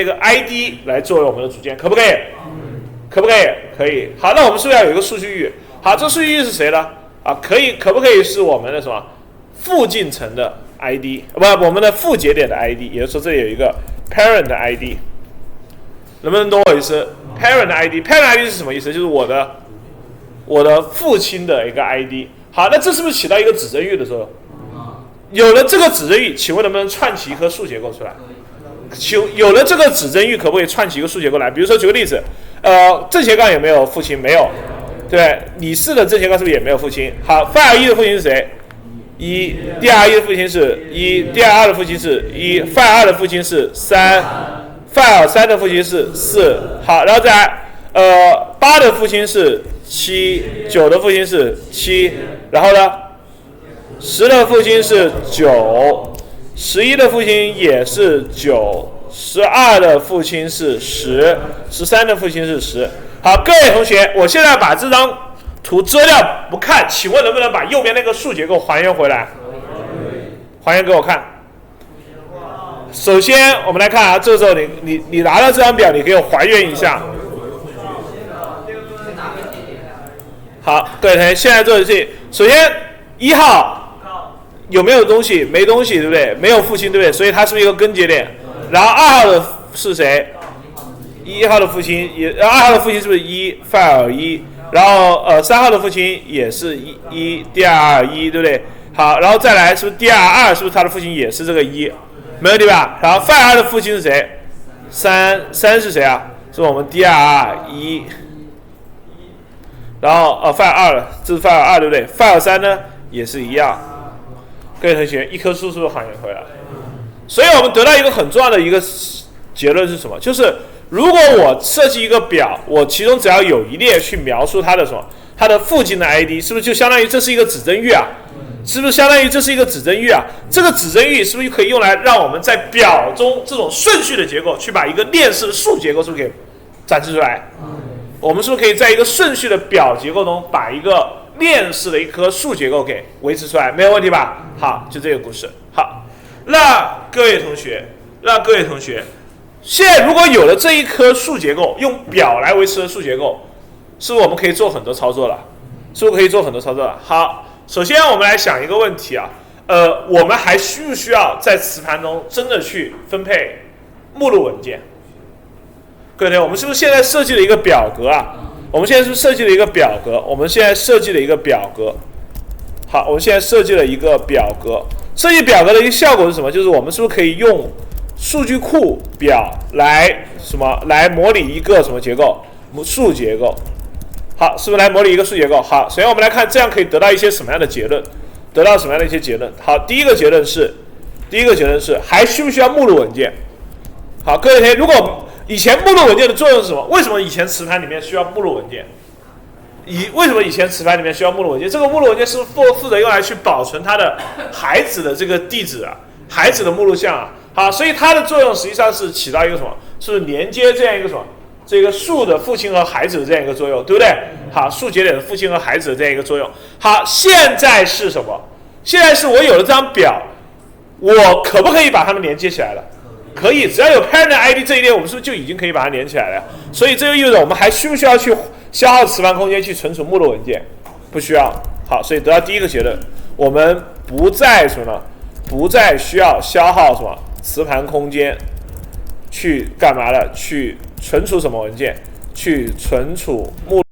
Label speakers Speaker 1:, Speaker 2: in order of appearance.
Speaker 1: 这个 ID 来作为我们的组件，可不可以？可不可以？可以。好，那我们是不是要有一个数据域？好，这数据域是谁呢？啊，可不可以是我们的什么附近层的 ID？ 不，我们的附节点的 ID， 也就是说这里有一个 parent 的 ID， 能不能懂我意思 ？parent 的 ID，parent ID 是什么意思？就是我的父亲的一个 ID。好，那这是不是起到一个指针域的作用？有了这个指针域，请问能不能串起一颗数结构出来？有了这个指针域，可不可以串起一个数结构来？比如说举个例子，正斜杠有没有父亲？没有。对，李四的正斜杠是不是也没有父亲？好，范尔一的父亲是谁？一。第二一的父亲是一，第二的父亲是一，范二的父亲是三，范尔三的父亲是四。好，然后再来，八的父亲是七，九的父亲是七，然后呢，10的父亲是9。11的父亲也是9， 12的父亲是10， 13的父亲是10。好，各位同学，我现在把这张图遮掉不看，请问能不能把右边那个数结构还原回来？还原给我看。首先我们来看啊，这时候你拿到这张表，你给我还原一下。好，各位同学，现在做的是，首先1号。有没有东西？没东西，对不对？没有父亲，对不对？所以它是不是一个根节点？然后2号的是谁？1号的父亲也，2号的父亲是不是1？范尔1。然后3号的父亲也是1，第二1，对不对？好，然后再来是不是第二2？是不是他的父亲也是这个1？没问题吧？然后范尔的父亲是谁？3是谁啊？是我们第二1。然后范尔2，这是范尔2，对不对？范尔3呢也是一样。各位同学，一棵树是不是还原回来？所以我们得到一个很重要的一个结论是什么？就是如果我设计一个表，我其中只要有一列去描述它的什么，它的附近的 ID， 是不是就相当于这是一个指针域啊？是不是相当于这是一个指针域啊？这个指针域是不是可以用来让我们在表中这种顺序的结构，去把一个链式的数结构是不是给展示出来？我们是不是可以在一个顺序的表结构中把一个链式的一棵树结构给维持出来？没有问题吧？好，就这个故事。好，那各位同学，现在如果有了这一棵树结构，用表来维持的树结构，是不是我们可以做很多操作了？好，首先我们来想一个问题啊，我们还需不需要在磁盘中真的去分配目录文件？各位同学，我们是不是现在设计了一个表格啊？好，我们现在设计了一个表格。好，我们现在设计了一个表格。设计表格的一个效果是什么？就是我们是不是可以用数据库表来模拟一个什么结构？数结构。好，是不是来模拟一个数结构？好，首先我们来看这样可以得到一些什么样的结论？得到什么样的一些结论？好，第一个结论是还需不需要目录文件？好，各位同学，如果以前目录文件的作用是什么？为什么以前磁盘里面需要目录文件？为什么以前磁盘里面需要目录文件？这个目录文件是负责用来去保存它的孩子的这个地址啊，孩子的目录项啊。好，所以它的作用实际上是起到一个什么？是连接这样一个什么？这个树的父亲和孩子的这样一个作用，对不对？好，树节点的父亲和孩子的这样一个作用。好，现在是什么？现在是我有了这张表，我可不可以把它们连接起来了？可以，只要有 parent ID 这一列，我们是不是就已经可以把它连起来了？所以这就意味着我们还需不需要去消耗磁盘空间去存储目录文件？不需要。好，所以得到第一个结论，我们不再需要消耗什么磁盘空间去干嘛了？去存储什么文件？去存储目录。